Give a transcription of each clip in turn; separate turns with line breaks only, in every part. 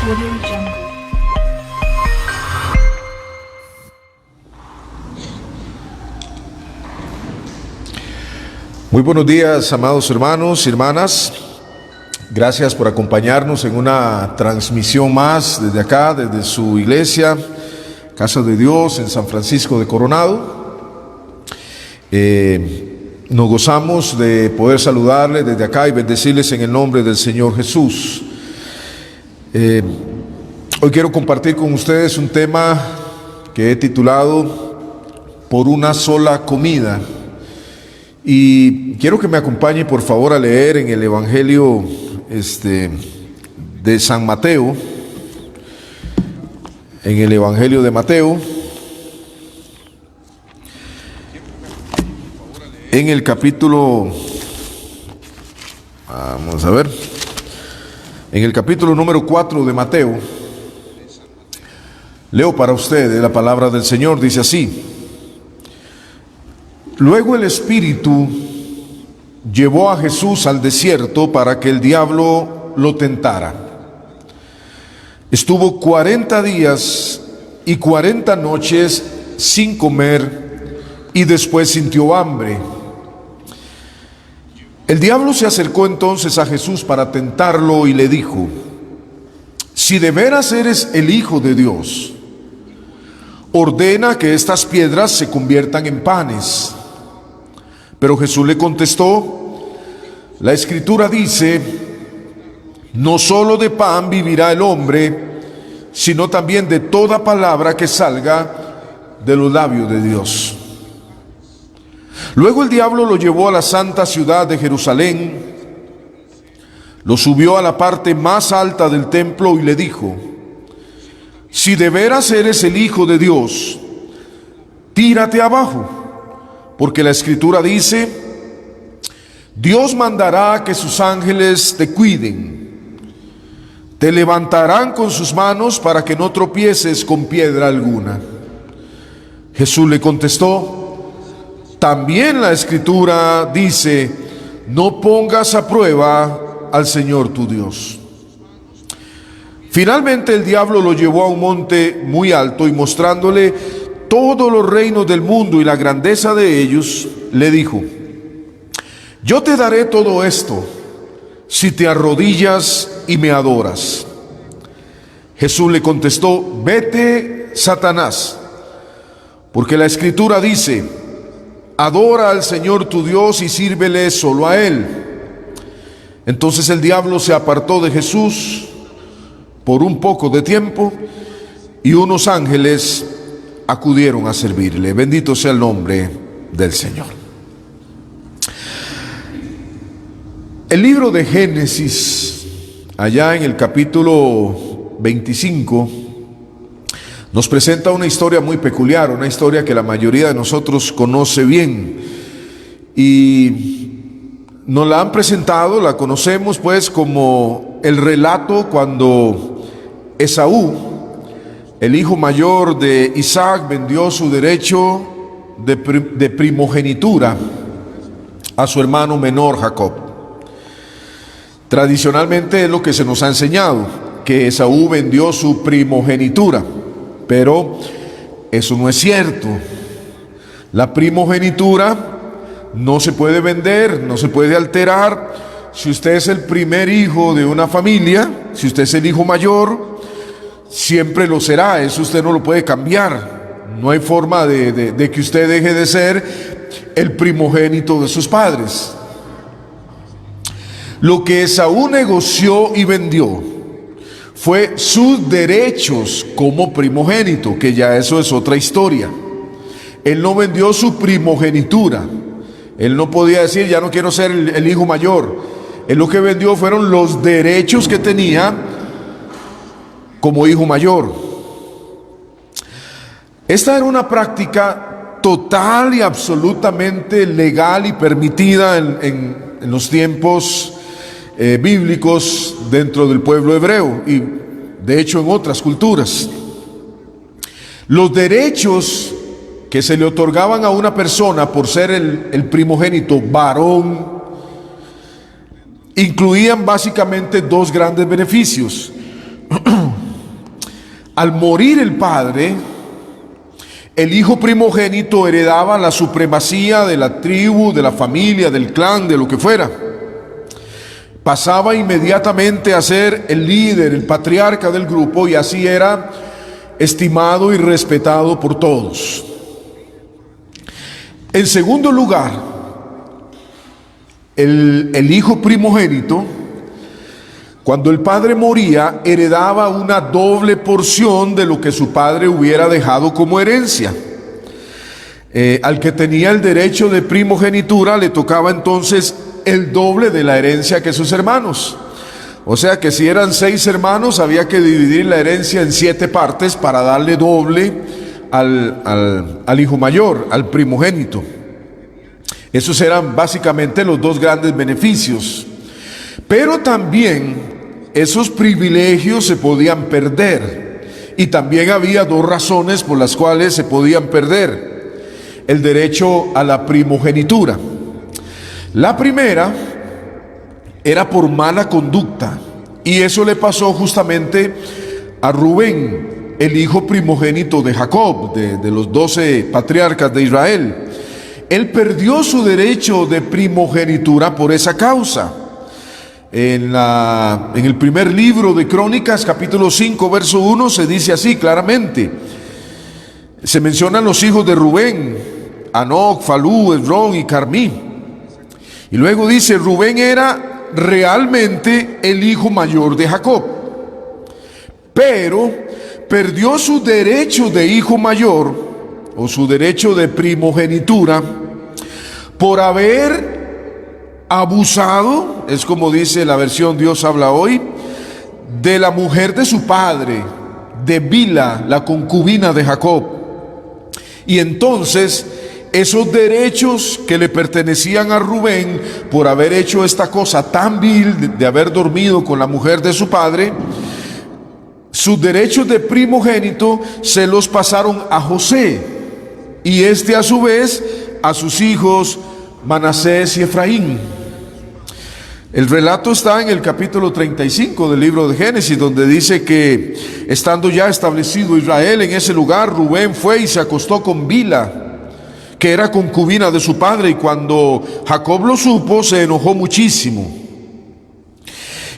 Audio Jungle.
Muy buenos días, amados hermanos y hermanas. Gracias por acompañarnos en una transmisión más desde acá, desde su iglesia, Casa de Dios en San Francisco de Coronado. Nos gozamos de poder saludarles desde acá y bendecirles en el nombre del Señor Jesús. Hoy quiero compartir con ustedes un tema que he titulado Por una sola comida. Y quiero que me acompañe por favor a leer en el Evangelio de San Mateo, en el Evangelio de Mateo, en el capítulo, vamos a ver, en el capítulo número 4 de Mateo. Leo para ustedes la palabra del Señor, dice así: Luego el Espíritu llevó a Jesús al desierto para que el diablo lo tentara. Estuvo 40 días y 40 noches sin comer y después sintió hambre. El diablo se acercó entonces a Jesús para tentarlo y le dijo: Si de veras eres el Hijo de Dios, ordena que estas piedras se conviertan en panes. Pero Jesús le contestó: La Escritura dice, no solo de pan vivirá el hombre, sino también de toda palabra que salga de los labios de Dios. Luego el diablo lo llevó a la santa ciudad de Jerusalén, lo subió a la parte más alta del templo y le dijo: Si de veras eres el Hijo de Dios, tírate abajo, porque la Escritura dice, Dios mandará que sus ángeles te cuiden, te levantarán con sus manos para que no tropieces con piedra alguna. Jesús le contestó: También la Escritura dice, no pongas a prueba al Señor tu Dios. Finalmente el diablo lo llevó a un monte muy alto y mostrándole todos los reinos del mundo y la grandeza de ellos, le dijo: Yo te daré todo esto si te arrodillas y me adoras. Jesús le contestó: Vete, Satanás, porque la Escritura dice, adora al Señor tu Dios y sírvele solo a Él. Entonces el diablo se apartó de Jesús por un poco de tiempo y unos ángeles acudieron a servirle. Bendito sea el nombre del Señor. El libro de Génesis, allá en el capítulo 25, nos presenta una historia muy peculiar, una historia que la mayoría de nosotros conoce bien. Y nos la han presentado, la conocemos pues como el relato cuando Esaú, el hijo mayor de Isaac, vendió su derecho de primogenitura a su hermano menor Jacob. Tradicionalmente es lo que se nos ha enseñado, que Esaú vendió su primogenitura, pero eso no es cierto. La primogenitura no se puede vender, no se puede alterar. Si usted es el primer hijo de una familia, si usted es el hijo mayor, siempre lo será, eso usted no lo puede cambiar. No hay forma de que usted deje de ser el primogénito de sus padres. Lo que Esaú negoció y vendió fue sus derechos como primogénito, que ya eso es otra historia. Él no vendió su primogenitura. Él no podía decir, ya no quiero ser el hijo mayor. Él lo que vendió fueron los derechos que tenía como hijo mayor. Esta era una práctica total y absolutamente legal y permitida en los tiempos bíblicos dentro del pueblo hebreo y de hecho en otras culturas. Los derechos que se le otorgaban a una persona por ser el primogénito varón incluían básicamente dos grandes beneficios. al morir el padre, el hijo primogénito heredaba la supremacía de la tribu, de la familia, del clan, de lo que fuera. Pasaba inmediatamente a ser el líder, el patriarca del grupo, y así era estimado y respetado por todos. En segundo lugar, el hijo primogénito, cuando el padre moría, heredaba una doble porción de lo que su padre hubiera dejado como herencia. Al que tenía el derecho de primogenitura le tocaba entonces el doble de la herencia que sus hermanos. O sea que si eran 6 hermanos, había que dividir la herencia en 7 partes para darle doble al hijo mayor, al primogénito. Esos eran básicamente los 2 grandes beneficios. Pero también esos privilegios se podían perder. Y también había 2 razones por las cuales se podían perder el derecho a la primogenitura. La primera era por mala conducta, y eso le pasó justamente a Rubén, el hijo primogénito de Jacob, de los 12 patriarcas de Israel. Él perdió su derecho de primogenitura por esa causa. En el primer libro de Crónicas, capítulo 5, verso 1, se dice así claramente. Se mencionan los hijos de Rubén: Anoc, Falú, Esrón y Carmí. Y luego dice: Rubén era realmente el hijo mayor de Jacob, pero perdió su derecho de hijo mayor, o su derecho de primogenitura, por haber abusado, es como dice la versión Dios habla hoy, de la mujer de su padre, de Bila, la concubina de Jacob. Y entonces esos derechos que le pertenecían a Rubén por haber hecho esta cosa tan vil de haber dormido con la mujer de su padre, sus derechos de primogénito se los pasaron a José, y este a su vez a sus hijos Manasés y Efraín. El relato está en el capítulo 35 del libro de Génesis, donde dice que estando ya establecido Israel en ese lugar, Rubén fue y se acostó con Bila, que era concubina de su padre, y cuando Jacob lo supo, se enojó muchísimo.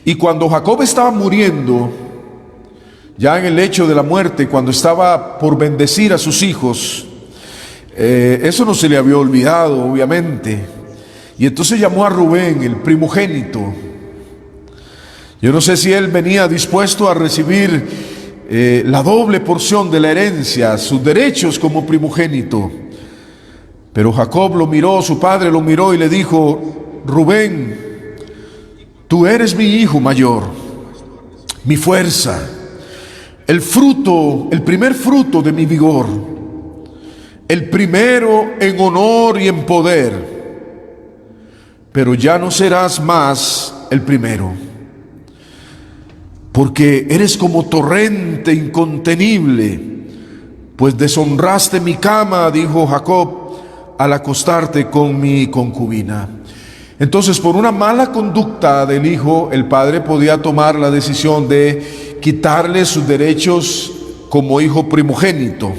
Y cuando Jacob estaba muriendo, ya en el lecho de la muerte, cuando estaba por bendecir a sus hijos, eso no se le había olvidado, obviamente. Y entonces llamó a Rubén, el primogénito. Yo no sé si él venía dispuesto a recibir la doble porción de la herencia, sus derechos como primogénito. Pero Jacob lo miró, su padre lo miró y le dijo: Rubén, tú eres mi hijo mayor, mi fuerza, el fruto, el primer fruto de mi vigor, el primero en honor y en poder. Pero ya no serás más el primero, porque eres como torrente incontenible, pues deshonraste mi cama, dijo Jacob, al acostarte con mi concubina. Entonces, por una mala conducta del hijo, el padre podía tomar la decisión de quitarle sus derechos como hijo primogénito.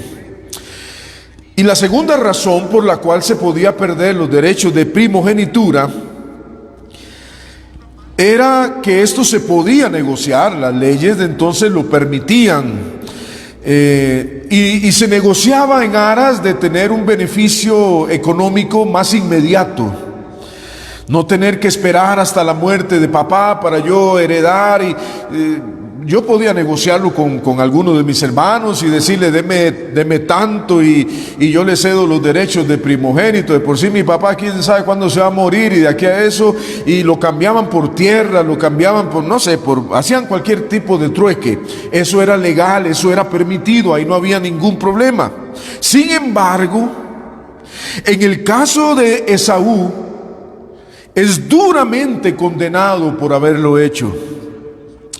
Y la segunda razón por la cual se podía perder los derechos de primogenitura era que esto se podía negociar. Las leyes de entonces lo permitían, y se negociaba en aras de tener un beneficio económico más inmediato, no tener que esperar hasta la muerte de papá para yo heredar. Y yo podía negociarlo con alguno de mis hermanos y decirle: deme tanto, y yo le cedo los derechos de primogénito. De por sí mi papá quién sabe cuándo se va a morir, y de aquí a eso, y lo cambiaban por tierra, lo cambiaban por, no sé, hacían cualquier tipo de trueque. Eso era legal, eso era permitido, ahí no había ningún problema. Sin embargo, en el caso de Esaú, es duramente condenado por haberlo hecho.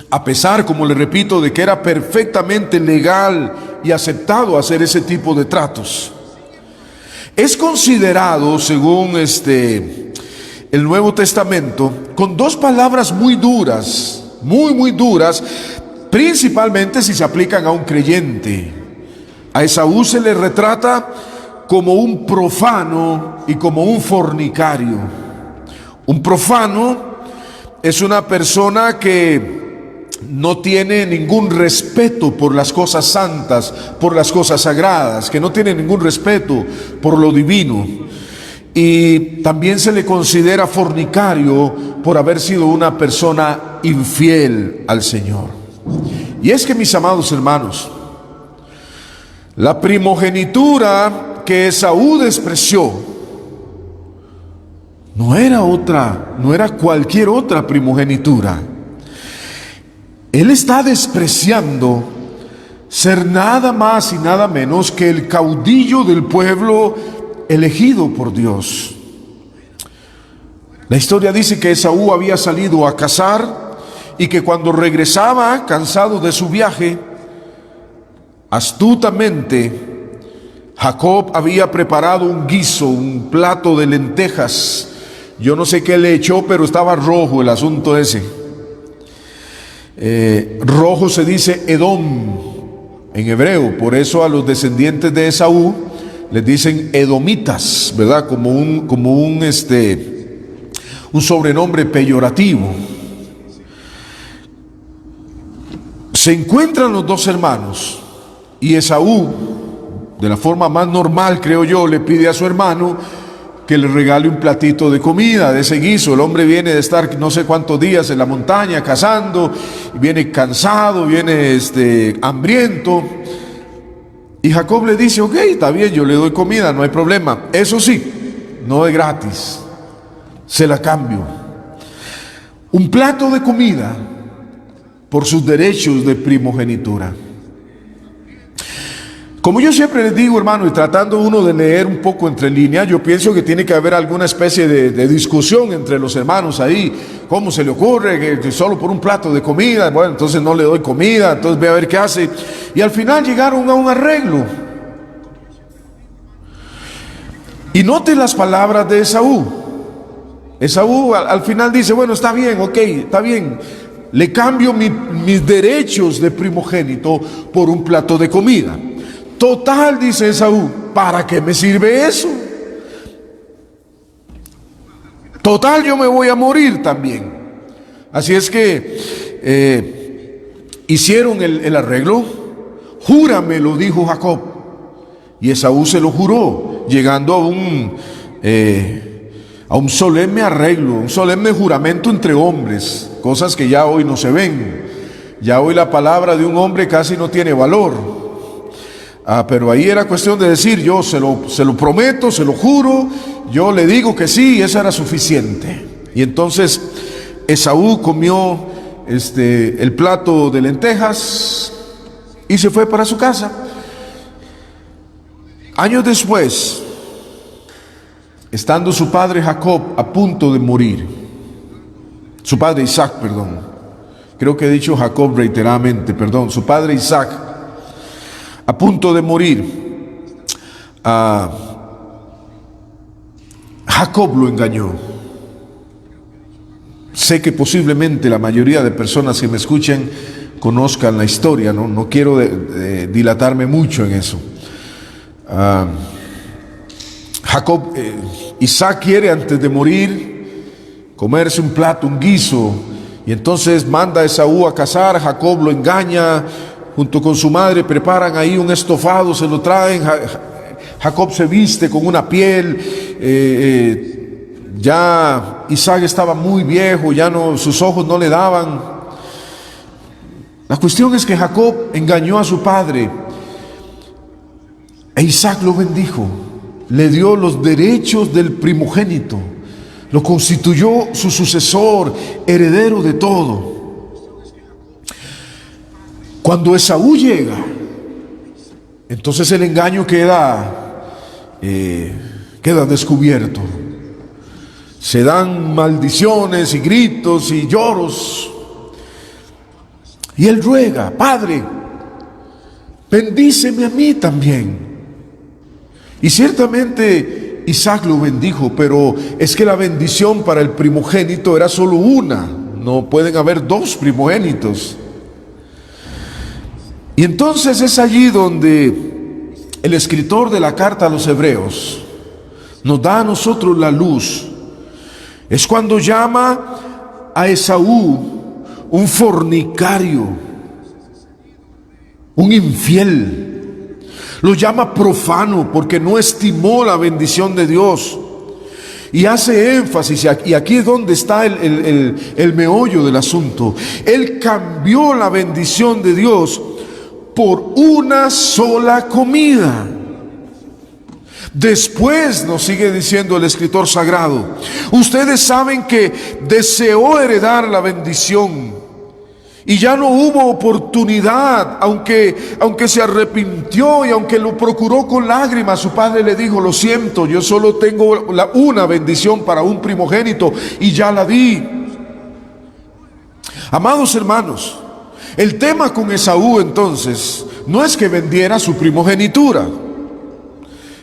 A pesar, como le repito, de que era perfectamente legal y aceptado hacer ese tipo de tratos. Es considerado, según el Nuevo Testamento, con 2 palabras muy duras, muy duras, principalmente si se aplican a un creyente. A Esaú se le retrata como un profano y como un fornicario. Un profano es una persona que no tiene ningún respeto por las cosas santas, por las cosas sagradas, que no tiene ningún respeto por lo divino. Y también se le considera fornicario por haber sido una persona infiel al Señor. Y es que, mis amados hermanos, la primogenitura que Esaú despreció no era cualquier otra primogenitura. Él está despreciando ser nada más y nada menos que el caudillo del pueblo elegido por Dios. La historia dice que Esaú había salido a cazar y que cuando regresaba, cansado de su viaje, astutamente Jacob había preparado un guiso, un plato de lentejas. Yo no sé qué le echó, pero estaba rojo el asunto ese. Rojo se dice Edom en hebreo, por eso a los descendientes de Esaú les dicen edomitas, ¿verdad? Como un sobrenombre peyorativo. Se encuentran los dos hermanos y Esaú, de la forma más normal, creo yo, le pide a su hermano que le regale un platito de comida, de ese guiso. El hombre viene de estar no sé cuántos días en la montaña cazando, viene cansado, viene hambriento. Y Jacob le dice: ok, está bien, yo le doy comida, no hay problema. Eso sí, no es gratis, se la cambio. Un plato de comida por sus derechos de primogenitura. Como yo siempre les digo, hermano, y tratando uno de leer un poco entre líneas, yo pienso que tiene que haber alguna especie de discusión entre los hermanos ahí. ¿Cómo se le ocurre que solo por un plato de comida? Bueno, entonces no le doy comida, entonces ve a ver qué hace. Y al final llegaron a un arreglo. Y noten las palabras de Esaú. Esaú al final dice: bueno, está bien, ok, está bien. Le cambio mis derechos de primogénito por un plato de comida. Total, dice Esaú, ¿para qué me sirve eso? Total, yo me voy a morir también. Así es que hicieron el arreglo. Júrame, lo dijo Jacob. Y Esaú se lo juró, llegando a un solemne arreglo, un solemne juramento entre hombres, cosas que ya hoy no se ven. Ya hoy la palabra de un hombre casi no tiene valor. Pero ahí era cuestión de decir: yo se lo prometo, se lo juro, yo le digo que sí, y eso era suficiente. Y entonces Esaú comió el plato de lentejas y se fue para su casa. Años después, estando su padre Jacob a punto de morir, su padre Isaac, perdón, creo que he dicho Jacob reiteradamente, perdón, su padre Isaac, a punto de morir, Jacob lo engañó. Sé que posiblemente la mayoría de personas que me escuchen conozcan la historia, no quiero dilatarme mucho en eso. Isaac quiere antes de morir comerse un plato, un guiso, y entonces manda a Esaú a cazar. Jacob lo engaña, junto con su madre preparan ahí un estofado, se lo traen. Jacob se viste con una piel. Ya Isaac estaba muy viejo, ya no, sus ojos no le daban. La cuestión es que Jacob engañó a su padre e Isaac lo bendijo, le dio los derechos del primogénito, lo constituyó su sucesor, heredero de todo. Cuando Esaú llega, entonces el engaño queda descubierto. Se dan maldiciones y gritos y lloros. Y él ruega: Padre, bendíceme a mí también. Y ciertamente Isaac lo bendijo, pero es que la bendición para el primogénito era solo una. No pueden haber dos primogénitos. Y entonces es allí donde el escritor de la carta a los Hebreos nos da a nosotros la luz. Es cuando llama a Esaú un fornicario, un infiel. Lo llama profano porque no estimó la bendición de Dios. Y hace énfasis, y aquí es donde está el meollo del asunto. Él cambió la bendición de Dios por una sola comida. Después nos sigue diciendo el escritor sagrado: ustedes saben que deseó heredar la bendición y ya no hubo oportunidad, aunque se arrepintió y aunque lo procuró con lágrimas. Su padre le dijo: lo siento, yo solo tengo una bendición para un primogénito y ya la di. Amados hermanos, el tema con Esaú entonces no es que vendiera su primogenitura.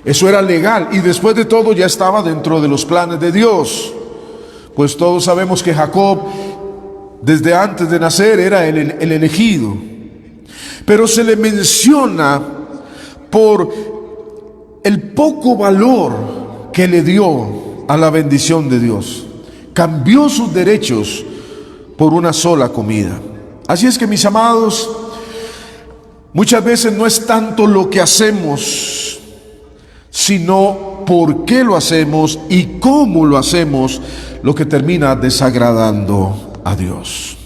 Eso era legal y después de todo ya estaba dentro de los planes de Dios. Pues todos sabemos que Jacob, desde antes de nacer, era el elegido. Pero se le menciona por el poco valor que le dio a la bendición de Dios. Cambió sus derechos por una sola comida. Así es que, mis amados, muchas veces no es tanto lo que hacemos, sino por qué lo hacemos y cómo lo hacemos, lo que termina desagradando a Dios.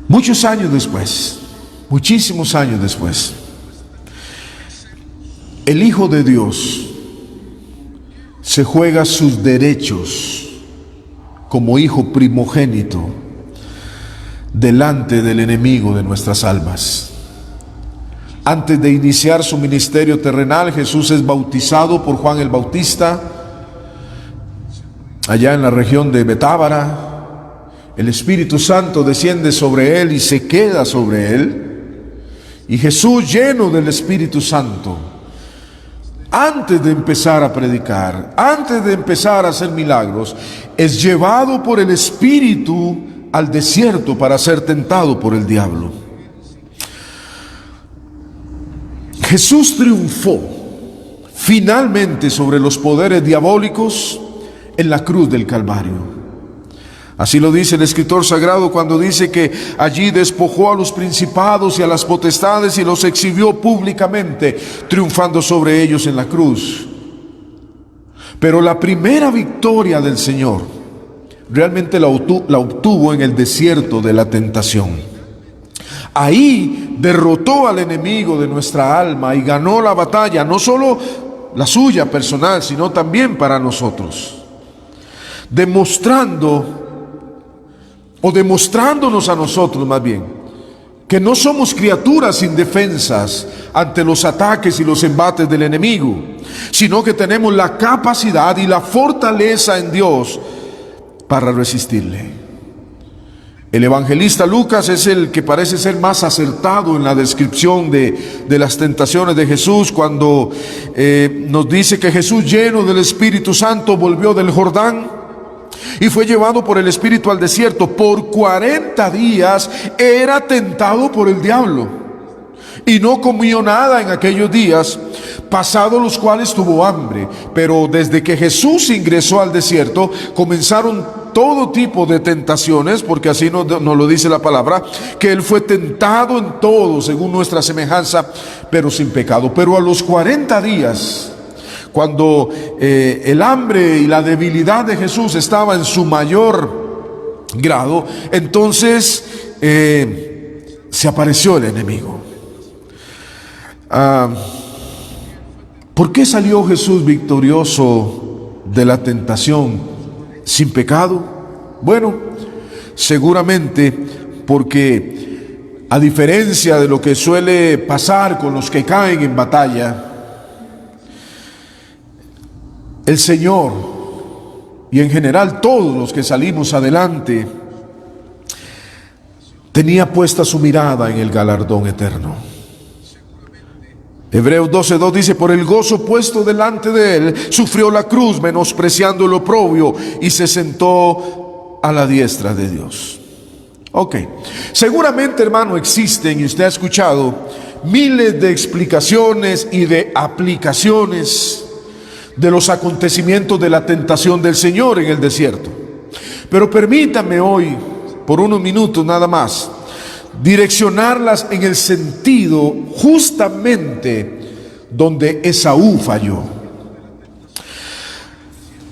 Muchos años después, muchísimos años después, el Hijo de Dios se juega sus derechos como hijo primogénito delante del enemigo de nuestras almas. Antes de iniciar su ministerio terrenal, Jesús es bautizado por Juan el Bautista allá en la región de Betábara. El Espíritu Santo desciende sobre él y se queda sobre él. Y Jesús, lleno del Espíritu Santo, antes de empezar a predicar, antes de empezar a hacer milagros, es llevado por el Espíritu al desierto para ser tentado por el diablo. Jesús triunfó finalmente sobre los poderes diabólicos en la cruz del Calvario. Así lo dice el escritor sagrado cuando dice que allí despojó a los principados y a las potestades y los exhibió públicamente, triunfando sobre ellos en la cruz. Pero la primera victoria del Señor realmente la obtuvo en el desierto de la tentación. Ahí derrotó al enemigo de nuestra alma y ganó la batalla, no solo la suya personal, sino también para nosotros, demostrándonos a nosotros más bien, que no somos criaturas indefensas ante los ataques y los embates del enemigo, sino que tenemos la capacidad y la fortaleza en Dios para resistirle. El evangelista Lucas es el que parece ser más acertado en la descripción de las tentaciones de Jesús, cuando nos dice que Jesús, lleno del Espíritu Santo, volvió del Jordán y fue llevado por el Espíritu al desierto. Por 40 días era tentado por el diablo y no comió nada en aquellos días, pasados los cuales tuvo hambre. Pero desde que Jesús ingresó al desierto, comenzaron todo tipo de tentaciones, porque así nos lo dice la palabra, que Él fue tentado en todo según nuestra semejanza, pero sin pecado. Pero a los 40 días, cuando el hambre y la debilidad de Jesús estaba en su mayor grado, entonces se apareció el enemigo. ¿Por qué salió Jesús victorioso de la tentación sin pecado? Bueno, seguramente porque, a diferencia de lo que suele pasar con los que caen en batalla, el Señor, y en general todos los que salimos adelante, tenía puesta su mirada en el galardón eterno. Hebreos 12:2 dice: por el gozo puesto delante de él, sufrió la cruz, menospreciando el oprobio, y se sentó a la diestra de Dios. Ok, seguramente, hermano, existen, y usted ha escuchado, miles de explicaciones y de aplicaciones de los acontecimientos de la tentación del Señor en el desierto. Pero permítame hoy, por unos minutos nada más, direccionarlas en el sentido justamente donde Esaú falló.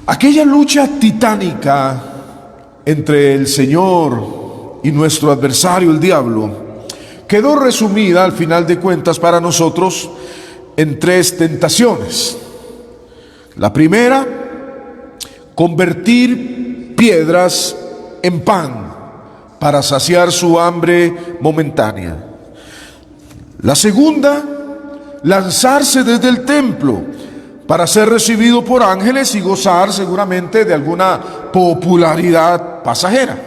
Aquella lucha titánica entre el Señor y nuestro adversario, el diablo, quedó resumida al final de cuentas para nosotros en 3 tentaciones. La primera, convertir piedras en pan para saciar su hambre momentánea. La segunda, lanzarse desde el templo para ser recibido por ángeles y gozar seguramente de alguna popularidad pasajera.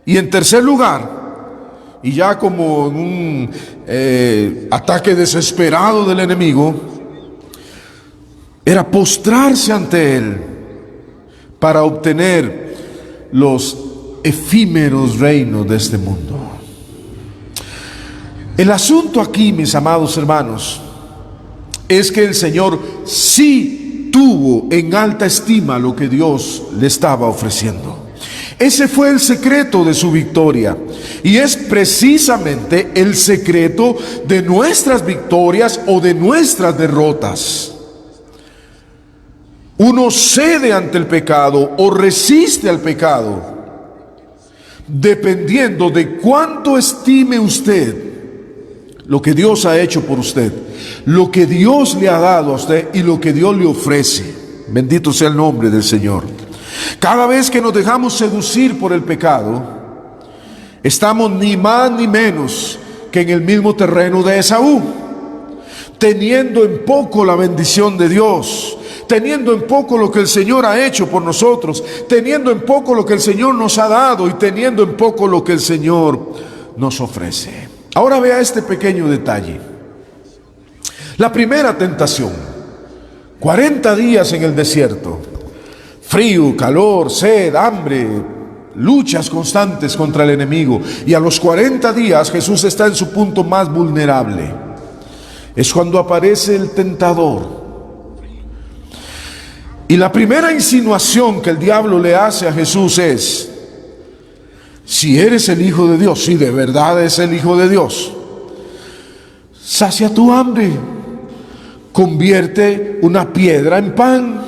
Y en tercer lugar, y ya como en un ataque desesperado del enemigo, era postrarse ante él para obtener los efímeros reinos de este mundo. El asunto aquí, mis amados hermanos, es que el Señor sí tuvo en alta estima lo que Dios le estaba ofreciendo. Ese fue el secreto de su victoria, y es precisamente el secreto de nuestras victorias o de nuestras derrotas. Uno cede ante el pecado o resiste al pecado dependiendo de cuánto estime usted lo que Dios ha hecho por usted, lo que Dios le ha dado a usted y lo que Dios le ofrece. Bendito sea el nombre del Señor. Cada vez que nos dejamos seducir por el pecado, estamos ni más ni menos que en el mismo terreno de Esaú, teniendo en poco la bendición de Dios, teniendo en poco lo que el Señor ha hecho por nosotros, teniendo en poco lo que el Señor nos ha dado y teniendo en poco lo que el Señor nos ofrece. Ahora vea este pequeño detalle. La primera tentación, 40 días en el desierto, frío, calor, sed, hambre, luchas constantes contra el enemigo, y a los 40 días Jesús está en su punto más vulnerable. Es cuando aparece el tentador. Y la primera insinuación que el diablo le hace a Jesús es: si eres el Hijo de Dios, si de verdad es el Hijo de Dios, sacia tu hambre, convierte una piedra en pan.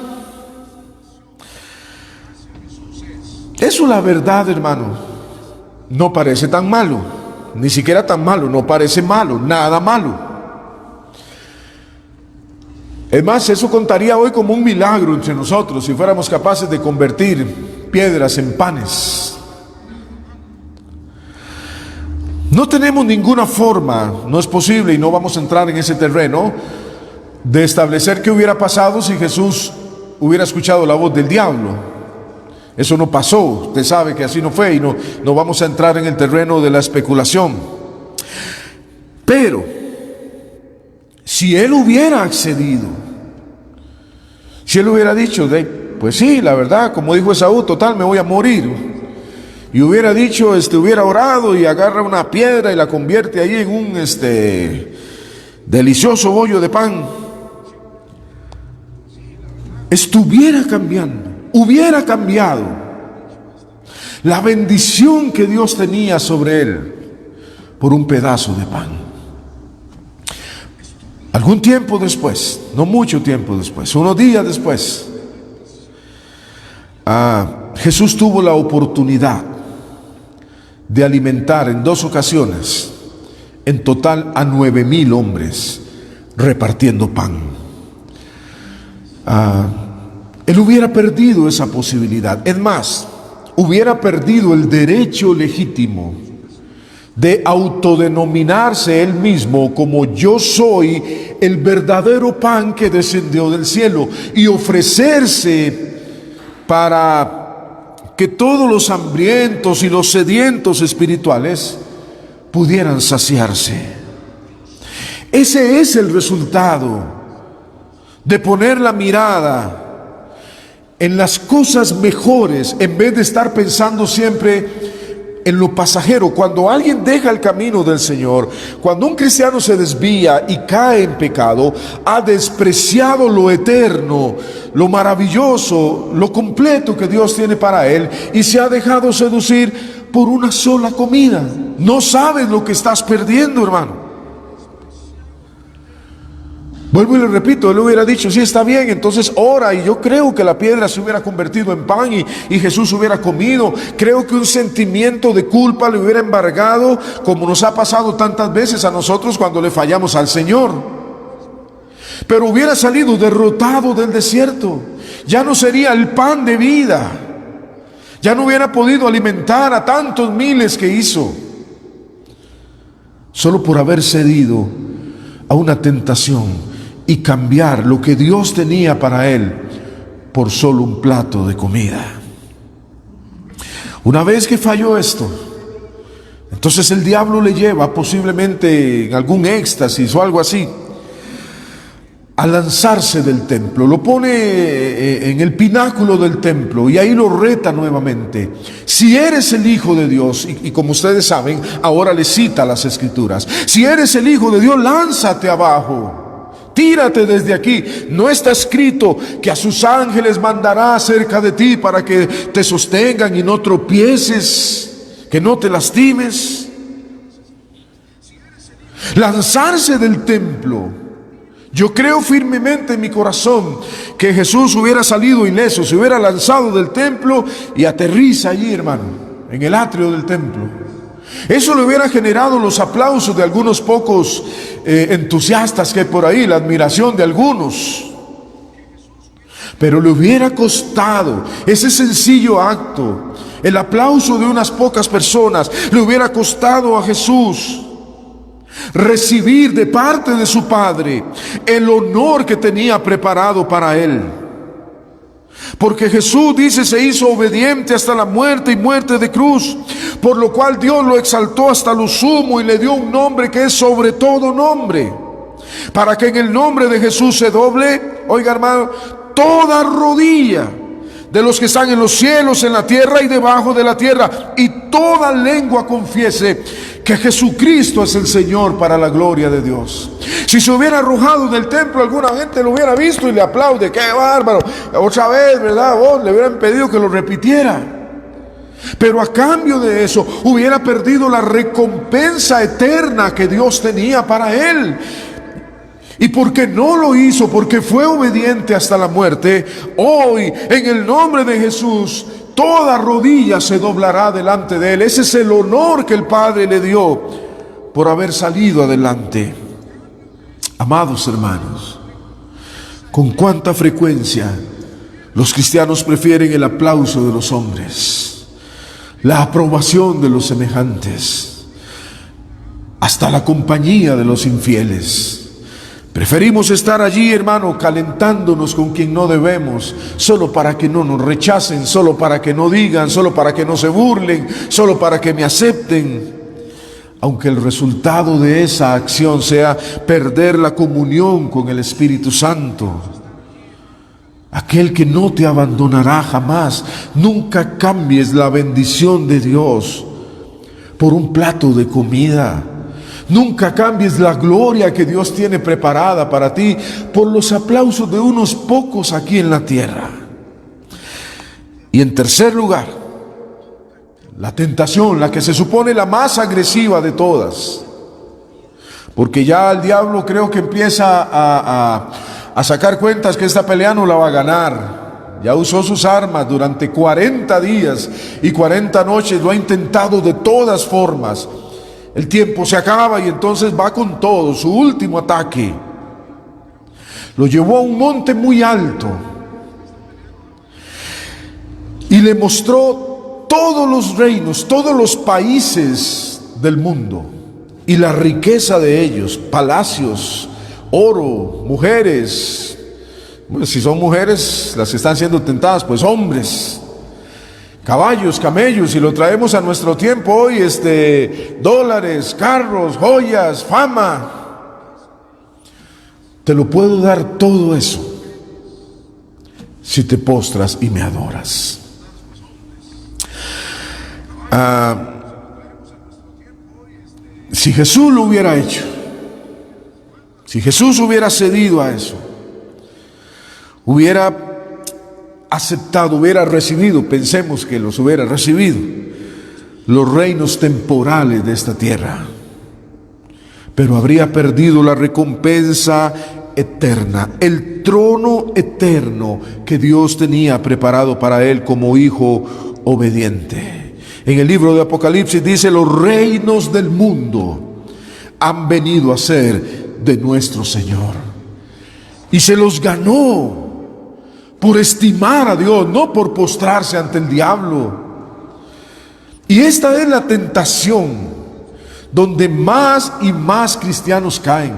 Eso, la verdad, hermano, no parece tan malo, ni siquiera tan malo, no parece malo, nada malo. Es más, eso contaría hoy como un milagro entre nosotros si fuéramos capaces de convertir piedras en panes. No tenemos ninguna forma, no es posible, y no vamos a entrar en ese terreno, de establecer qué hubiera pasado si Jesús hubiera escuchado la voz del diablo. Eso no pasó, usted sabe que así no fue, y no vamos a entrar en el terreno de la especulación. Pero si él hubiera accedido, si él hubiera dicho, pues sí, la verdad, como dijo Esaú, total, me voy a morir, y hubiera dicho, hubiera orado y agarra una piedra y la convierte ahí en un delicioso bollo de pan, estuviera cambiando, hubiera cambiado la bendición que Dios tenía sobre él por un pedazo de pan. Algún tiempo después, no mucho tiempo después, unos días después, Jesús tuvo la oportunidad de alimentar en 2 ocasiones en total a 9,000 hombres repartiendo pan. Él hubiera perdido esa posibilidad. Es más, hubiera perdido el derecho legítimo de autodenominarse él mismo como: yo soy el verdadero pan que descendió del cielo, y ofrecerse para que todos los hambrientos y los sedientos espirituales pudieran saciarse. Ese es el resultado de poner la mirada en las cosas mejores, en vez de estar pensando siempre en lo pasajero, cuando alguien deja el camino del Señor, cuando un cristiano se desvía y cae en pecado, ha despreciado lo eterno, lo maravilloso, lo completo que Dios tiene para él, y se ha dejado seducir por una sola comida. No sabes lo que estás perdiendo, hermano. Vuelvo y le repito, él hubiera dicho, sí, está bien, entonces ora, y yo creo que la piedra se hubiera convertido en pan y Jesús hubiera comido. Creo que un sentimiento de culpa le hubiera embargado, como nos ha pasado tantas veces a nosotros cuando le fallamos al Señor. Pero hubiera salido derrotado del desierto, ya no sería el pan de vida, ya no hubiera podido alimentar a tantos miles que hizo, solo por haber cedido a una tentación y cambiar lo que Dios tenía para él por solo un plato de comida. Una vez que falló esto, entonces el diablo le lleva, posiblemente en algún éxtasis o algo así, a lanzarse del templo. Lo pone en el pináculo del templo y ahí lo reta nuevamente. Si eres el Hijo de Dios, y como ustedes saben, ahora le cita las Escrituras, si eres el Hijo de Dios, lánzate abajo. Tírate desde aquí. ¿No está escrito que a sus ángeles mandará cerca de ti para que te sostengan y no tropieces, que no te lastimes? Lanzarse del templo. Yo creo firmemente en mi corazón que Jesús hubiera salido ileso, se hubiera lanzado del templo y aterriza allí, hermano, en el atrio del templo. Eso le hubiera generado los aplausos de algunos pocos entusiastas que hay por ahí, la admiración de algunos. Pero le hubiera costado ese sencillo acto, el aplauso de unas pocas personas, le hubiera costado a Jesús recibir de parte de su Padre el honor que tenía preparado para él. Porque Jesús, dice, se hizo obediente hasta la muerte y muerte de cruz, por lo cual Dios lo exaltó hasta lo sumo y le dio un nombre que es sobre todo nombre, para que en el nombre de Jesús se doble, oiga hermano, toda rodilla de los que están en los cielos, en la tierra y debajo de la tierra, y toda lengua confiese que Jesucristo es el Señor, para la gloria de Dios. Si se hubiera arrojado del templo, alguna gente lo hubiera visto y le aplaude, qué bárbaro, otra vez, ¿verdad? Vos le hubieran pedido que lo repitiera. Pero a cambio de eso hubiera perdido la recompensa eterna que Dios tenía para él. Y porque no lo hizo, porque fue obediente hasta la muerte, hoy en el nombre de Jesús toda rodilla se doblará delante de él. Ese es el honor que el Padre le dio por haber salido adelante. Amados hermanos, con cuánta frecuencia los cristianos prefieren el aplauso de los hombres, la aprobación de los semejantes, hasta la compañía de los infieles. Preferimos estar allí, hermano, calentándonos con quien no debemos, solo para que no nos rechacen, solo para que no digan, solo para que no se burlen, solo para que me acepten, aunque el resultado de esa acción sea perder la comunión con el Espíritu Santo, aquel que no te abandonará jamás. Nunca cambies la bendición de Dios por un plato de comida. Nunca cambies la gloria que Dios tiene preparada para ti por los aplausos de unos pocos aquí en la tierra. Y en tercer lugar, la tentación, la que se supone la más agresiva de todas, porque ya el diablo creo que empieza a sacar cuentas que esta pelea no la va a ganar. Ya usó sus armas durante 40 días y 40 noches, lo ha intentado de todas formas. El tiempo se acaba y entonces va con todo, su último ataque. Lo llevó a un monte muy alto y le mostró todos los reinos, todos los países del mundo y la riqueza de ellos, palacios, oro, mujeres. Bueno, si son mujeres las que están siendo tentadas, pues hombres, caballos, camellos, y lo traemos a nuestro tiempo hoy, dólares, carros, joyas, fama. Te lo puedo dar todo eso si te postras y me adoras. Si Jesús lo hubiera hecho, si Jesús hubiera cedido a eso, hubiera aceptado, hubiera recibido, pensemos que los hubiera recibido, los reinos temporales de esta tierra, pero habría perdido la recompensa eterna, el trono eterno que Dios tenía preparado para él como hijo obediente. En el libro de Apocalipsis dice: los reinos del mundo han venido a ser de nuestro Señor, y se los ganó por estimar a Dios, no por postrarse ante el diablo. Y esta es la tentación donde más y más cristianos caen.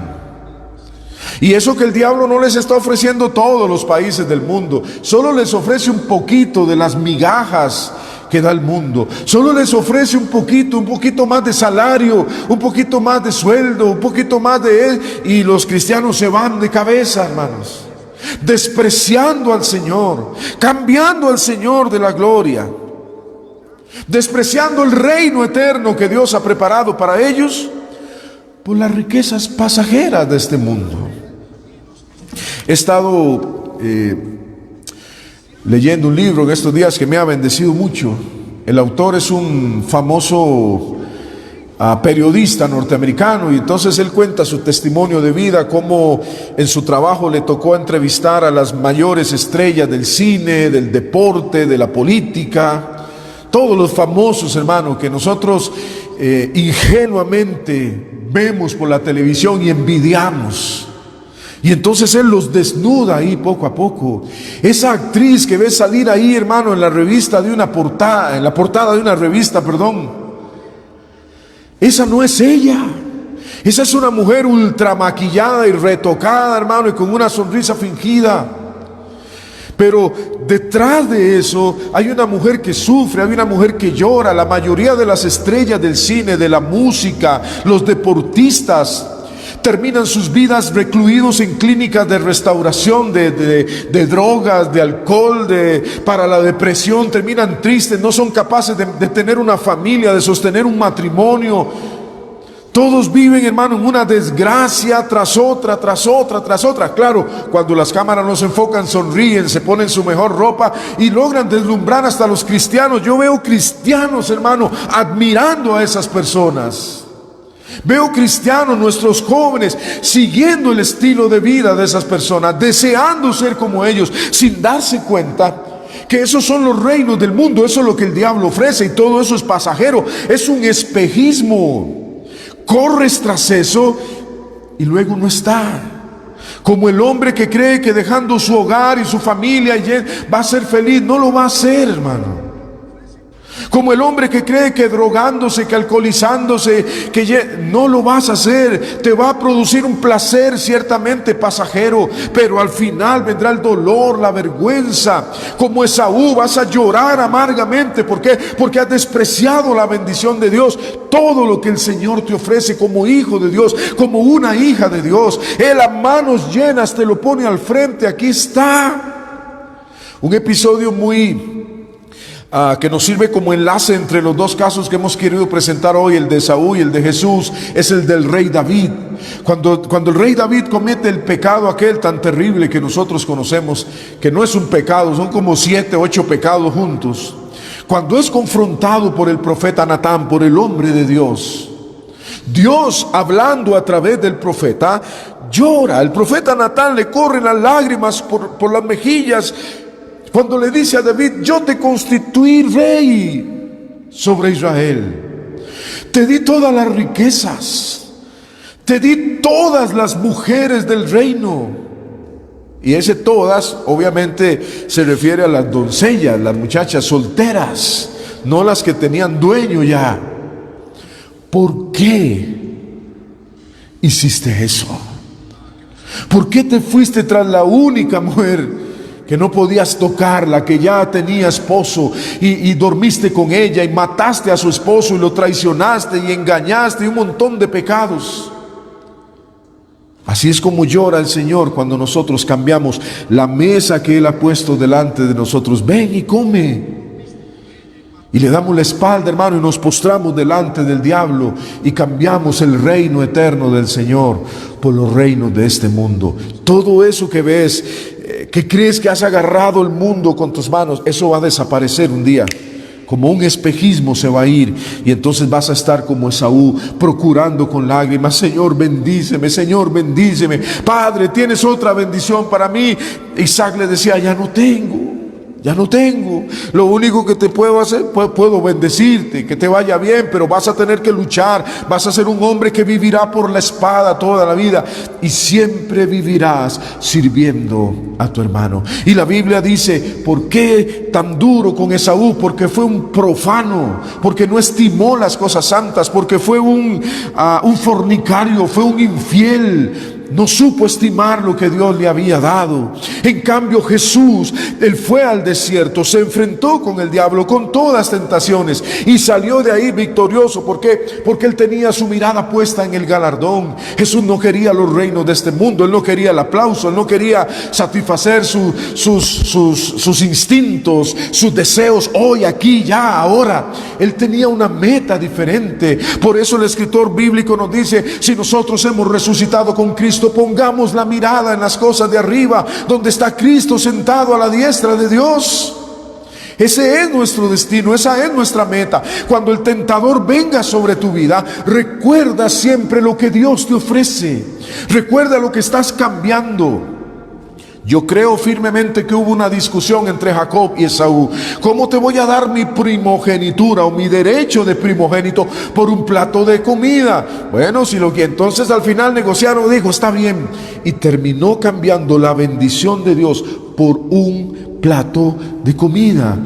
Y eso que el diablo no les está ofreciendo todos los países del mundo, solo les ofrece un poquito de las migajas que da el mundo, solo les ofrece un poquito más de salario, un poquito más de sueldo, un poquito más de él, y los cristianos se van de cabeza, hermanos, despreciando al Señor, cambiando al Señor de la gloria, despreciando el reino eterno que Dios ha preparado para ellos por las riquezas pasajeras de este mundo. He estado leyendo un libro en estos días que me ha bendecido mucho. El autor es un famoso periodista norteamericano, y entonces él cuenta su testimonio de vida, cómo en su trabajo le tocó entrevistar a las mayores estrellas del cine, del deporte, de la política, todos los famosos, hermanos, que nosotros ingenuamente vemos por la televisión y envidiamos. Y entonces él los desnuda ahí poco a poco. Esa actriz que ves salir ahí, hermano, en la portada de una revista, esa no es ella. Esa es una mujer ultra maquillada y retocada, hermano, y con una sonrisa fingida. Pero detrás de eso hay una mujer que sufre, hay una mujer que llora. La mayoría de las estrellas del cine, de la música, los deportistas, terminan sus vidas recluidos en clínicas de restauración de drogas, de alcohol, para la depresión. Terminan tristes, no son capaces de tener una familia, de sostener un matrimonio. Todos viven, hermano, en una desgracia tras otra, tras otra, tras otra. Claro, cuando las cámaras no se enfocan, sonríen, se ponen su mejor ropa y logran deslumbrar hasta los cristianos. Yo veo cristianos, hermano, admirando a esas personas. Veo cristianos, nuestros jóvenes, siguiendo el estilo de vida de esas personas, deseando ser como ellos, sin darse cuenta que esos son los reinos del mundo. Eso es lo que el diablo ofrece, y todo eso es pasajero, es un espejismo. Corres tras eso y luego no está. Como el hombre que cree que dejando su hogar y su familia va a ser feliz. No lo va a hacer, hermano. Como el hombre que cree que drogándose, que alcoholizándose, no lo vas a hacer. Te va a producir un placer ciertamente pasajero, pero al final vendrá el dolor, la vergüenza. Como Esaú, vas a llorar amargamente. ¿Por qué? Porque has despreciado la bendición de Dios. Todo lo que el Señor te ofrece como hijo de Dios, como una hija de Dios, Él a manos llenas te lo pone al frente. Aquí está. Un episodio que nos sirve como enlace entre los dos casos que hemos querido presentar hoy, el de Esaú y el de Jesús, es el del rey David. Cuando el rey David comete el pecado aquel tan terrible que nosotros conocemos, que no es un pecado, son como 7, 8 pecados juntos. Cuando es confrontado por el profeta Natán, por el hombre de Dios, Dios hablando a través del profeta, llora. El profeta Natán le corren las lágrimas por las mejillas cuando le dice a David: yo te constituí rey sobre Israel, te di todas las riquezas, te di todas las mujeres del reino. Y ese todas obviamente se refiere a las doncellas, las muchachas solteras, no las que tenían dueño ya. ¿Por qué hiciste eso? ¿Por qué te fuiste tras la única mujer que no podías tocarla, que ya tenía esposo, y dormiste con ella y mataste a su esposo y lo traicionaste y engañaste, y un montón de pecados? Así es como llora el Señor cuando nosotros cambiamos la mesa que Él ha puesto delante de nosotros. Ven y come. Y le damos la espalda, hermano, y nos postramos delante del diablo y cambiamos el reino eterno del Señor por los reinos de este mundo. Todo eso que ves, que crees que has agarrado el mundo con tus manos, eso va a desaparecer un día. Como un espejismo se va a ir, y entonces vas a estar como Esaú, procurando con lágrimas: Señor, bendíceme, Señor, bendíceme. Padre, ¿tienes otra bendición para mí? Isaac le decía: ya no tengo. Lo único que te puedo hacer, puedo bendecirte, que te vaya bien, pero vas a tener que luchar. Vas a ser un hombre que vivirá por la espada toda la vida, y siempre vivirás sirviendo a tu hermano. Y la Biblia dice: ¿por qué tan duro con Esaú? Porque fue un profano, porque no estimó las cosas santas, porque fue un fornicario, fue un infiel. No supo estimar lo que Dios le había dado. En cambio, Jesús, Él fue al desierto, se enfrentó con el diablo, con todas tentaciones, y salió de ahí victorioso. ¿Por qué? Porque Él tenía su mirada puesta en el galardón. Jesús no quería los reinos de este mundo, Él no quería el aplauso, Él no quería satisfacer sus instintos, sus deseos hoy, aquí, ya, ahora. Él tenía una meta diferente. Por eso el escritor bíblico nos dice: si nosotros hemos resucitado con Cristo, pongamos la mirada en las cosas de arriba, donde está Cristo sentado a la diestra de Dios. Ese es nuestro destino, esa es nuestra meta. Cuando el tentador venga sobre tu vida, recuerda siempre lo que Dios te ofrece. Recuerda lo que estás cambiando. Yo creo firmemente que hubo una discusión entre Jacob y Esaú. ¿Cómo te voy a dar mi primogenitura o mi derecho de primogénito por un plato de comida? Bueno, si lo que entonces al final negociaron, dijo: está bien. Y terminó cambiando la bendición de Dios por un plato de comida.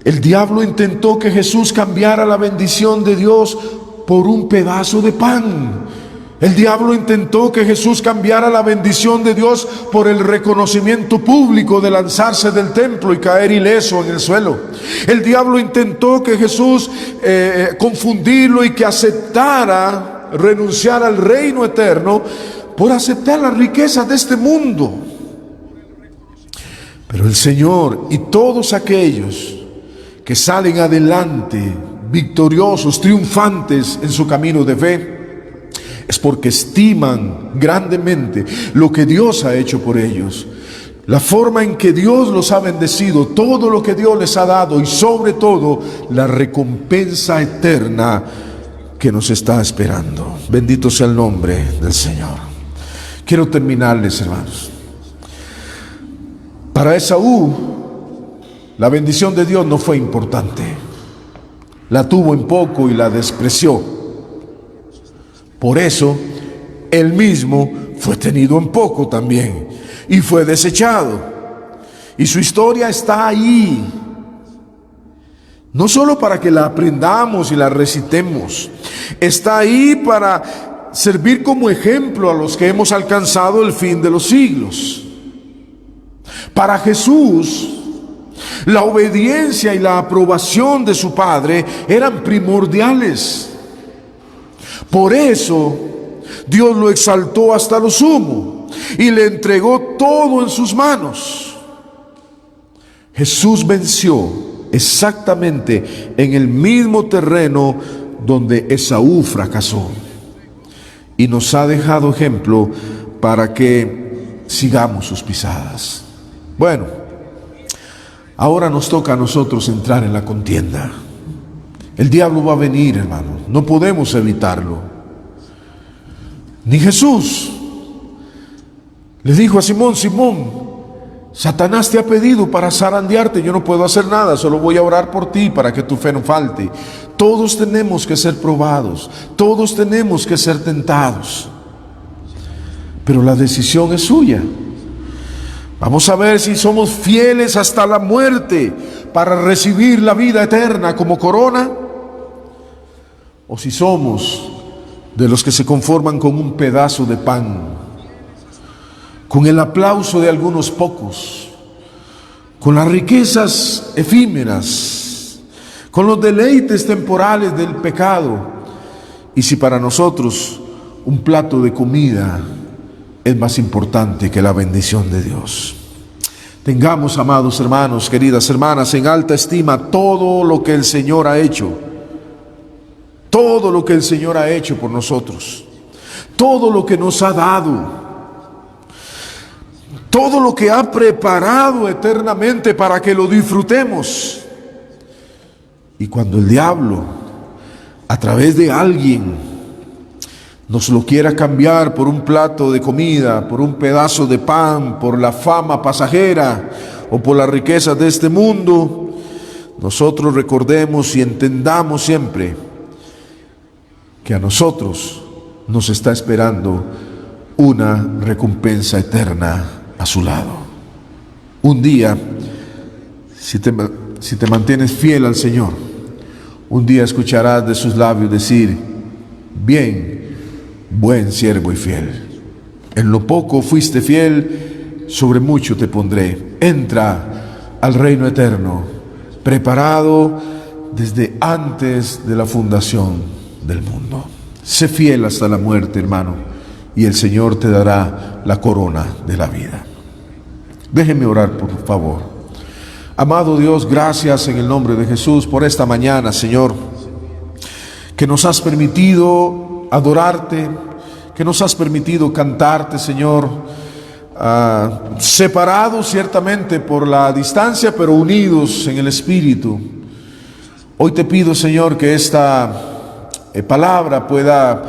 El diablo intentó que Jesús cambiara la bendición de Dios por un pedazo de pan. El diablo intentó que Jesús cambiara la bendición de Dios por el reconocimiento público de lanzarse del templo y caer ileso en el suelo. El diablo intentó que Jesús confundirlo y que aceptara renunciar al reino eterno por aceptar las riquezas de este mundo. Pero el Señor y todos aquellos que salen adelante victoriosos, triunfantes en su camino de fe, es porque estiman grandemente lo que Dios ha hecho por ellos, la forma en que Dios los ha bendecido, todo lo que Dios les ha dado, y sobre todo la recompensa eterna que nos está esperando. Bendito sea el nombre del Señor. Quiero terminarles, hermanos. Para Esaú, la bendición de Dios no fue importante. La tuvo en poco y la despreció. Por eso, él mismo fue tenido en poco también y fue desechado. Y su historia está ahí, no solo para que la aprendamos y la recitemos, está ahí para servir como ejemplo a los que hemos alcanzado el fin de los siglos. Para Jesús, la obediencia y la aprobación de su Padre eran primordiales. Por eso Dios lo exaltó hasta lo sumo y le entregó todo en sus manos. Jesús venció exactamente en el mismo terreno donde Esaú fracasó, y nos ha dejado ejemplo para que sigamos sus pisadas. Bueno, ahora nos toca a nosotros entrar en la contienda. El diablo va a venir, hermano, no podemos evitarlo. Ni Jesús le dijo a Simón: Simón, Satanás te ha pedido para zarandearte, yo no puedo hacer nada, solo voy a orar por ti para que tu fe no falte. Todos tenemos que ser probados, todos tenemos que ser tentados, pero la decisión es suya. Vamos a ver si somos fieles hasta la muerte para recibir la vida eterna como corona, o si somos de los que se conforman con un pedazo de pan, con el aplauso de algunos pocos, con las riquezas efímeras, con los deleites temporales del pecado. Y si para nosotros un plato de comida es más importante que la bendición de Dios. Tengamos, amados hermanos, queridas hermanas, en alta estima todo lo que el Señor ha hecho. Todo lo que el Señor ha hecho por nosotros. Todo lo que nos ha dado. Todo lo que ha preparado eternamente para que lo disfrutemos. Y cuando el diablo, a través de alguien, nos lo quiera cambiar por un plato de comida, por un pedazo de pan, por la fama pasajera o por las riquezas de este mundo, nosotros recordemos y entendamos siempre que a nosotros nos está esperando una recompensa eterna a su lado. Un día, si te mantienes fiel al Señor, un día escucharás de sus labios decir: bien, buen siervo y fiel. En lo poco fuiste fiel, sobre mucho te pondré. Entra al reino eterno, preparado desde antes de la fundación del mundo. Sé fiel hasta la muerte, hermano, y el Señor te dará la corona de la vida. Déjenme orar, por favor. Amado Dios, gracias en el nombre de Jesús por esta mañana, Señor, que nos has permitido adorarte, que nos has permitido cantarte, Señor, separados ciertamente por la distancia, pero unidos en el Espíritu. Hoy te pido, Señor, que esta palabra pueda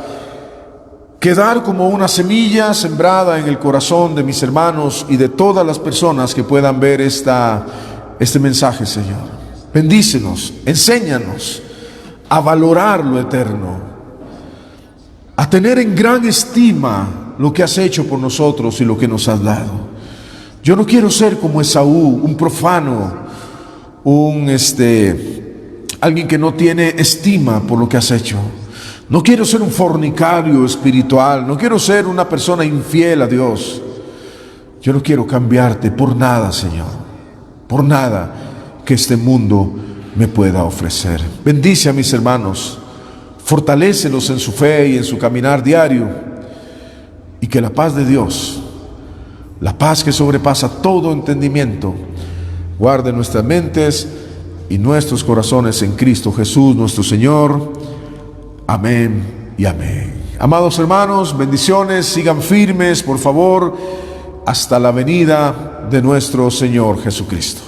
quedar como una semilla sembrada en el corazón de mis hermanos y de todas las personas que puedan ver este mensaje, Señor. Bendícenos, enséñanos a valorar lo eterno, a tener en gran estima lo que has hecho por nosotros y lo que nos has dado. Yo no quiero ser como Esaú, un profano, alguien que no tiene estima por lo que has hecho. No quiero ser un fornicario espiritual, no quiero ser una persona infiel a Dios. Yo no quiero cambiarte por nada, Señor, por nada que este mundo me pueda ofrecer. Bendice a mis hermanos, fortalécelos en su fe y en su caminar diario, y que la paz de Dios, la paz que sobrepasa todo entendimiento, guarde nuestras mentes y nuestros corazones en Cristo Jesús nuestro Señor. Amén y amén. Amados hermanos, bendiciones, sigan firmes, por favor, hasta la venida de nuestro Señor Jesucristo.